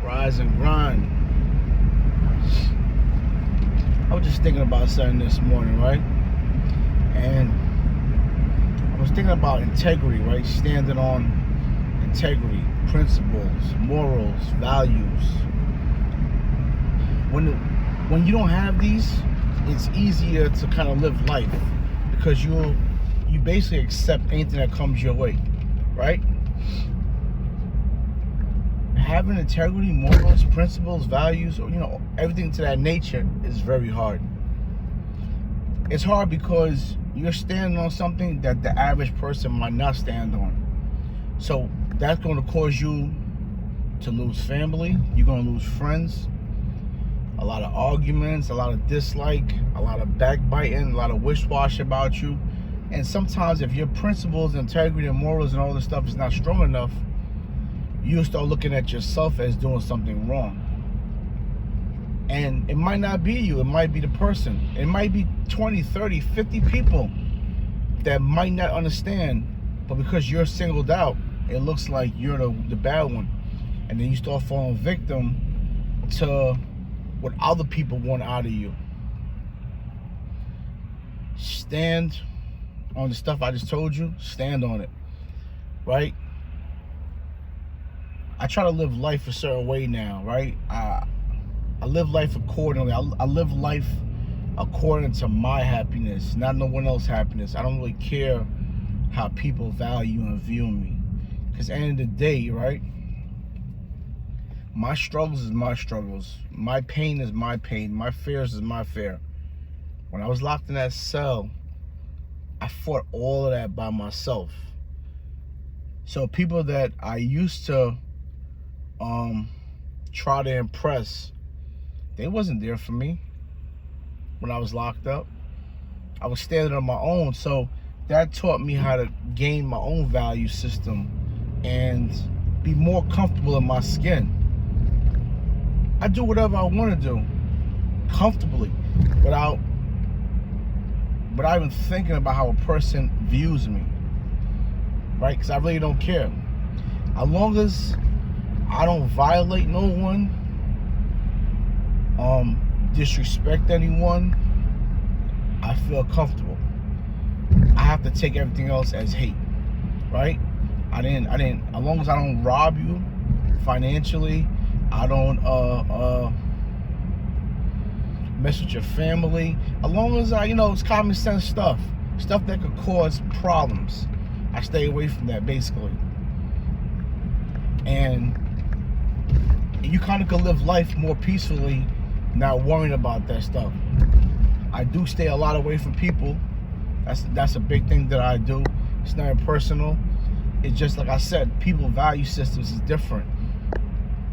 Rise and grind. I was just thinking about something this morning, right? And I was thinking about integrity, right? Standing on integrity, principles, morals, values. When you don't have these, it's easier to kind of live life because you basically accept anything that comes your way, right? Having integrity, morals, principles, values, or everything to that nature is very hard. It's hard because you're standing on something that the average person might not stand on. So that's going to cause you to lose family. You're going to lose friends. A lot of arguments, a lot of dislike, a lot of backbiting, a lot of wish-wash about you. And sometimes if your principles, integrity, and morals and all this stuff is not strong enough, you'll start looking at yourself as doing something wrong. And it might not be you, it might be the person. It might be 20, 30, 50 people that might not understand, but because you're singled out, it looks like you're the bad one. And then you start falling victim to what other people want out of you. Stand on the stuff I just told you, stand on it, right? I try to live life a certain way now, right? I live life accordingly. I live life according to my happiness, not no one else's happiness. I don't really care how people value and view me. Because at the end of the day, right? My struggles is my struggles. My pain is my pain. My fears is my fear. When I was locked in that cell, I fought all of that by myself. So people that I used to try to impress, they wasn't there for me when I was locked up. I was standing on my own, so that taught me how to gain my own value system and be more comfortable in my skin. I do whatever I want to do comfortably without even thinking about how a person views me, right? Because I really don't care. As long as I don't violate no one, disrespect anyone, I feel comfortable. I have to take everything else as hate, right? As long as I don't rob you financially, I don't mess with your family, as long as it's common sense stuff that could cause problems, I stay away from that basically. And you kind of can live life more peacefully, not worrying about that stuff. I do stay a lot away from people. That's a big thing that I do. It's not personal. It's just like I said, people value systems is different.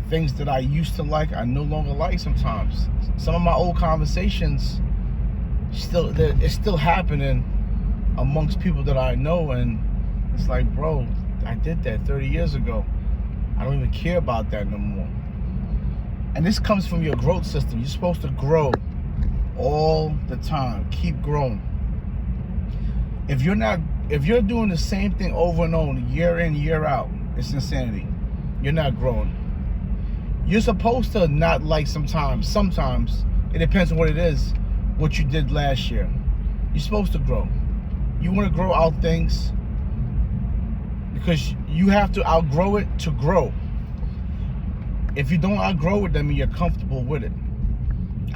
Things that I used to like, I no longer like sometimes. Some of my old conversations, it's still happening amongst people that I know, and it's like, bro, I did that 30 years ago. I don't even care about that no more. And this comes from your growth system. You're supposed to grow all the time. Keep growing. If you're doing the same thing over and over, year in, year out, it's insanity. You're not growing. You're supposed to not like sometimes. Sometimes, it depends on what it is, what you did last year. You're supposed to grow. You want to grow out things because you have to outgrow it to grow. If you don't outgrow it, that means you're comfortable with it.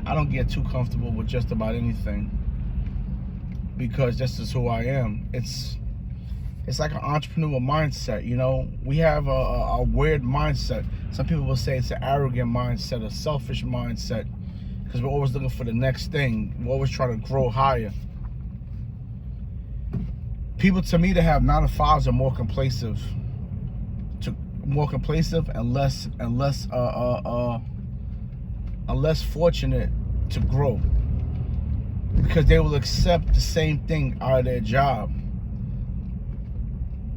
I don't get too comfortable with just about anything because this is who I am. It's like an entrepreneur mindset, We have a weird mindset. Some people will say it's an arrogant mindset, a selfish mindset, because we're always looking for the next thing. We're always trying to grow higher. People, to me, that have 9 to 5s are more complacent and less fortunate to grow, because they will accept the same thing out of their job.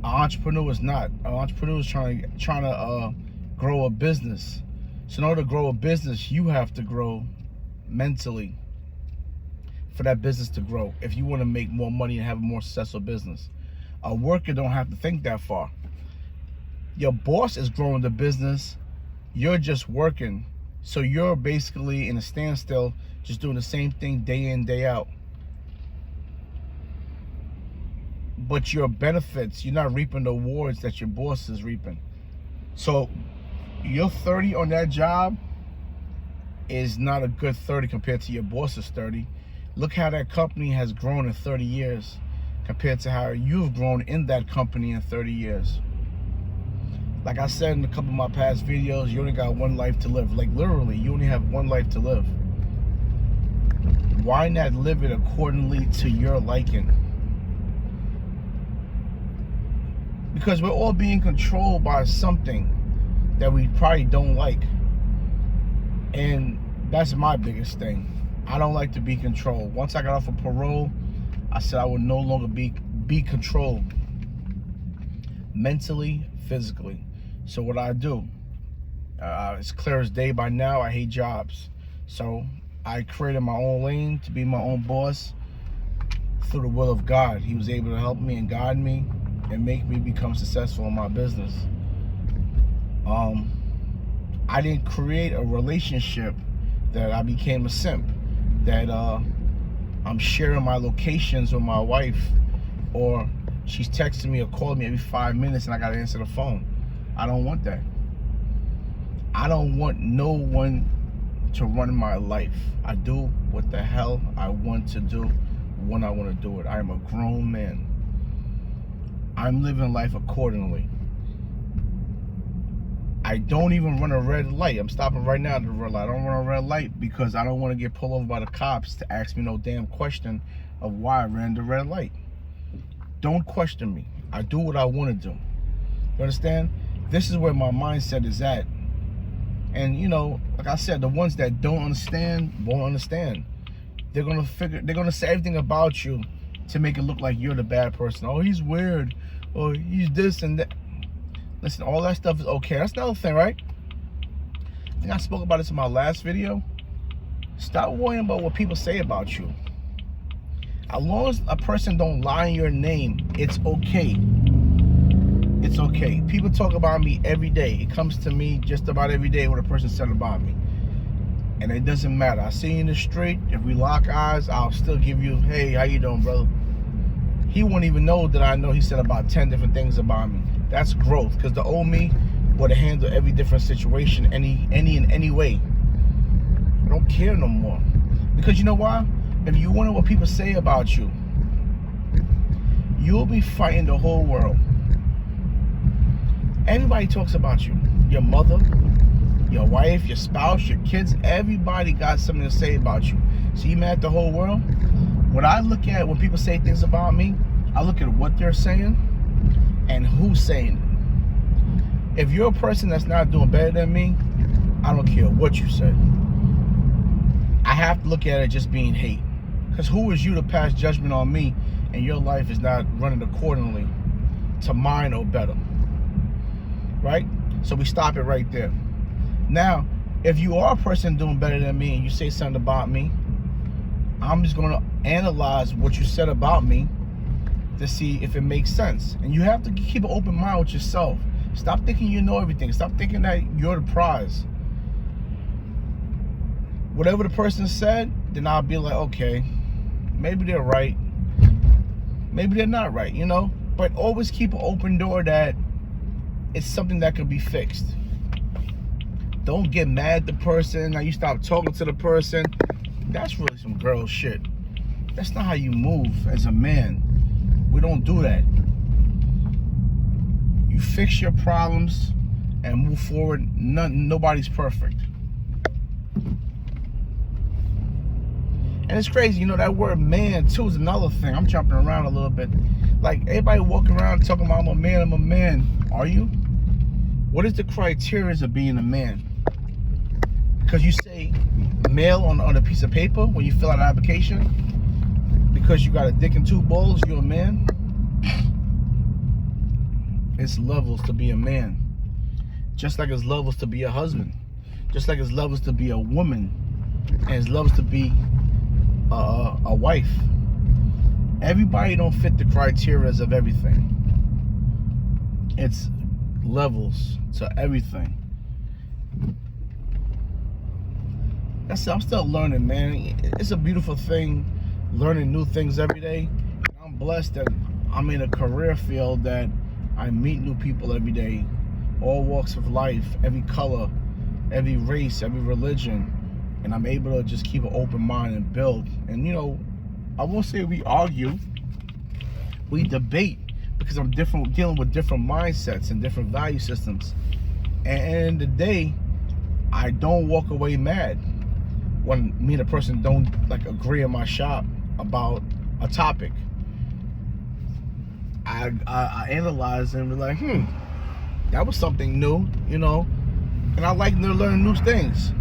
An entrepreneur is not. An entrepreneur is trying to grow a business. So in order to grow a business, you have to grow mentally for that business to grow. If you want to make more money and have a more successful business, a worker don't have to think that far. Your boss is growing the business. You're just working. So you're basically in a standstill, just doing the same thing day in, day out. But your benefits, you're not reaping the rewards that your boss is reaping. So your 30 on that job is not a good 30 compared to your boss's 30. Look how that company has grown in 30 years compared to how you've grown in that company in 30 years. Like I said in a couple of my past videos, you only got one life to live. Like literally, you only have one life to live. Why not live it accordingly to your liking? Because we're all being controlled by something that we probably don't like. And that's my biggest thing. I don't like to be controlled. Once I got off of parole, I said I would no longer be controlled. Mentally, physically. So what I do, it's clear as day by now, I hate jobs. So I created my own lane to be my own boss through the will of God. He was able to help me and guide me and make me become successful in my business. I didn't create a relationship that I became a simp, that I'm sharing my locations with my wife, or she's texting me or calling me every 5 minutes and I gotta answer the phone. I don't want that. I don't want no one to run my life. I do what the hell I want to do when I want to do it. I am a grown man. I'm living life accordingly. I don't even run a red light. I'm stopping right now at the red light. I don't run a red light because I don't want to get pulled over by the cops to ask me no damn question of why I ran the red light. Don't question me. I do what I want to do. You understand? This is where my mindset is at. And you know, like I said, the ones that don't understand won't understand. They're gonna say everything about you to make it look like you're the bad person. Oh, he's weird. Or he's this and that. Listen, all that stuff is okay. That's another thing, right? I think I spoke about this in my last video. Stop worrying about what people say about you. As long as a person don't lie in your name, it's okay. It's okay. People talk about me every day. It comes to me just about every day what a person said about me. And it doesn't matter. I see you in the street. If we lock eyes, I'll still give you, hey, how you doing, brother? He won't even know that I know he said about 10 different things about me. That's growth. Because the old me would have handled every different situation in any way. I don't care no more. Because you know why? If you wonder what people say about you, you'll be fighting the whole world. Everybody talks about you. Your mother, your wife, your spouse, your kids, everybody got something to say about you. So you mad at the whole world? What I look at when people say things about me, I look at what they're saying and who's saying it. If you're a person that's not doing better than me, I don't care what you say. I have to look at it just being hate. Because who is you to pass judgment on me and your life is not running accordingly to mine or better? Right? So we stop it right there. Now, if you are a person doing better than me and you say something about me, I'm just going to analyze what you said about me to see if it makes sense. And you have to keep an open mind with yourself. Stop thinking you know everything. Stop thinking that you're the prize. Whatever the person said, then I'll be like, okay, maybe they're right. Maybe they're not right, you know? But always keep an open door that it's something that can be fixed. Don't get mad at the person. Now you stop talking to the person. That's really some girl shit. That's not how you move as a man. We don't do that. You fix your problems and move forward. Nobody's perfect. And it's crazy, you know, that word man too is another thing. I'm jumping around a little bit. Like, everybody walking around talking about I'm a man. Are you? What is the criteria of being a man? Because you say male on a piece of paper when you fill out an application? Because you got a dick and two balls, you're a man? It's levels to be a man. Just like it's levels to be a husband. Just like it's levels to be a woman. And it's levels to be a wife. Everybody don't fit the criteria of everything. It's levels to everything. That's it. I'm still learning, man. It's a beautiful thing, learning new things every day. I'm blessed that I'm in a career field that I meet new people every day, all walks of life, every color, every race, every religion, and I'm able to just keep an open mind and build. And I won't say we argue, we debate, because I'm dealing with different mindsets and different value systems. And at the end of the day, I don't walk away mad when me and a person don't agree in my shop about a topic. I analyze and be like, that was something new, and I like to learn new things.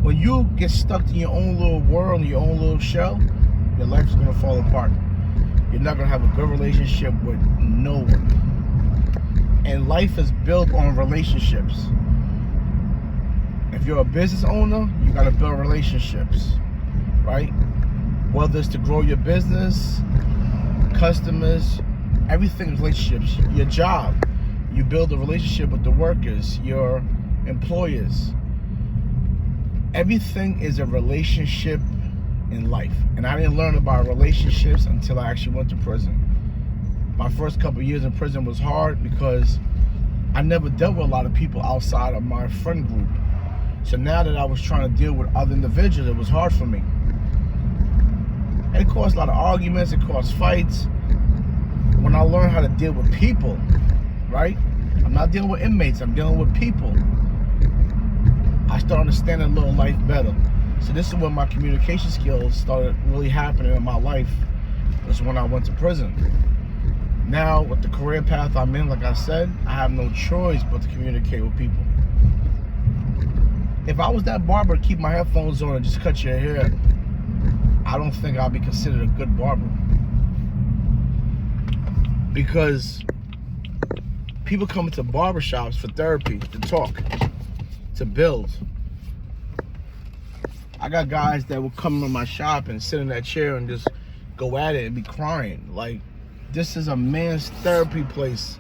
When you get stuck in your own little world, in your own little shell, your life's gonna fall apart. You're not gonna have a good relationship with no one. And life is built on relationships. If you're a business owner, you gotta build relationships, right? Whether it's to grow your business, customers, everything is relationships. Your job, you build a relationship with the workers, your employers. Everything is a relationship in life. And I didn't learn about relationships until I actually went to prison. My first couple of years in prison was hard because I never dealt with a lot of people outside of my friend group. So now that I was trying to deal with other individuals, it was hard for me. And it caused a lot of arguments, it caused fights. When I learned how to deal with people, right? I'm not dealing with inmates, I'm dealing with people. I started understanding little life better. So this is when my communication skills started really happening in my life. That's when I went to prison. Now, with the career path I'm in, like I said, I have no choice but to communicate with people. If I was that barber, keep my headphones on and just cut your hair, I don't think I'd be considered a good barber. Because people come into barbershops for therapy, to talk, to build. I got guys that will come in my shop and sit in that chair and just go at it and be crying. Like, this is a man's therapy place.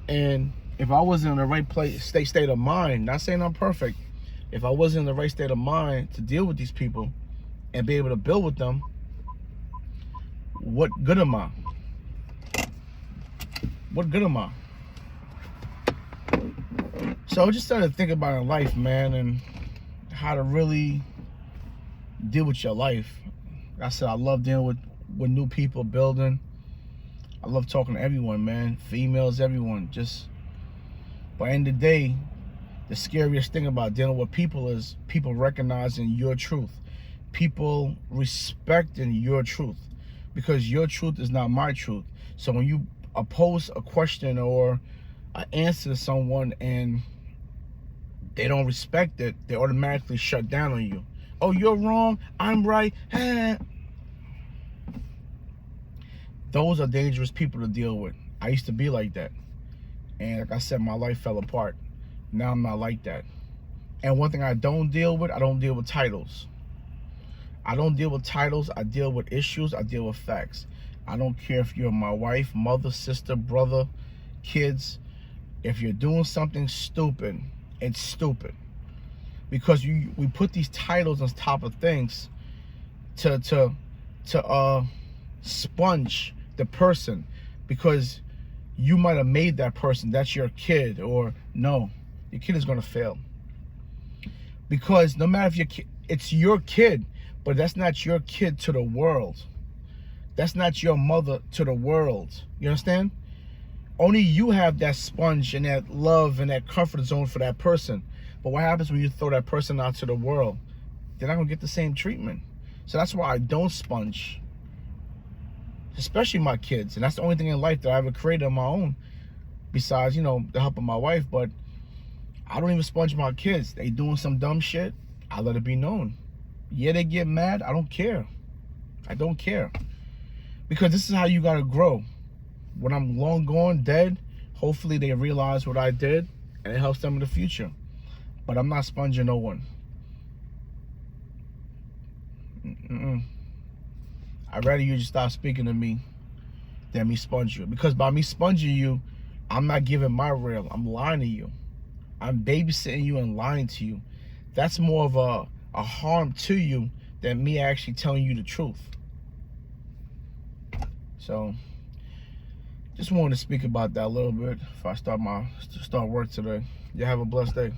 And if I wasn't in the right state of mind, not saying I'm perfect, if I wasn't in the right state of mind to deal with these people and be able to build with them, what good am I? What good am I? So I just started thinking about in life, man, and how to really deal with your life. Like I said, I love dealing with new people, building. I love talking to everyone, man. Females, everyone. Just, by the end of the day, the scariest thing about dealing with people is people recognizing your truth. People respecting your truth. Because your truth is not my truth. So when you pose a question or an answer to someone and they don't respect it, they automatically shut down on you. Oh, you're wrong, I'm right. Those are dangerous people to deal with. I used to be like that. And like I said, my life fell apart. Now I'm not like that. And one thing I don't deal with titles. I don't deal with titles, I deal with issues, I deal with facts. I don't care if you're my wife, mother, sister, brother, kids. If you're doing something stupid, it's stupid. Because we put these titles on top of things to sponge the person, because you might have made that person, that's your kid, or no, your kid is gonna fail. Because no matter if it's your kid, but that's not your kid to the world. That's not your mother to the world. You understand? Only you have that sponge and that love and that comfort zone for that person. But what happens when you throw that person out to the world? They're not gonna get the same treatment. So that's why I don't sponge. Especially my kids. And that's the only thing in life that I ever created on my own. Besides, the help of my wife. But I don't even sponge my kids. They doing some dumb shit, I let it be known. Yeah, they get mad, I don't care. I don't care. Because this is how you gotta grow. When I'm long gone, dead, hopefully they realize what I did and it helps them in the future. But I'm not sponging no one. I'd rather you just stop speaking to me than me sponge you. Because by me sponging you, I'm not giving my real, I'm lying to you. I'm babysitting you and lying to you. That's more of a harm to you than me actually telling you the truth. So just wanted to speak about that a little bit before I start work today. You have a blessed day.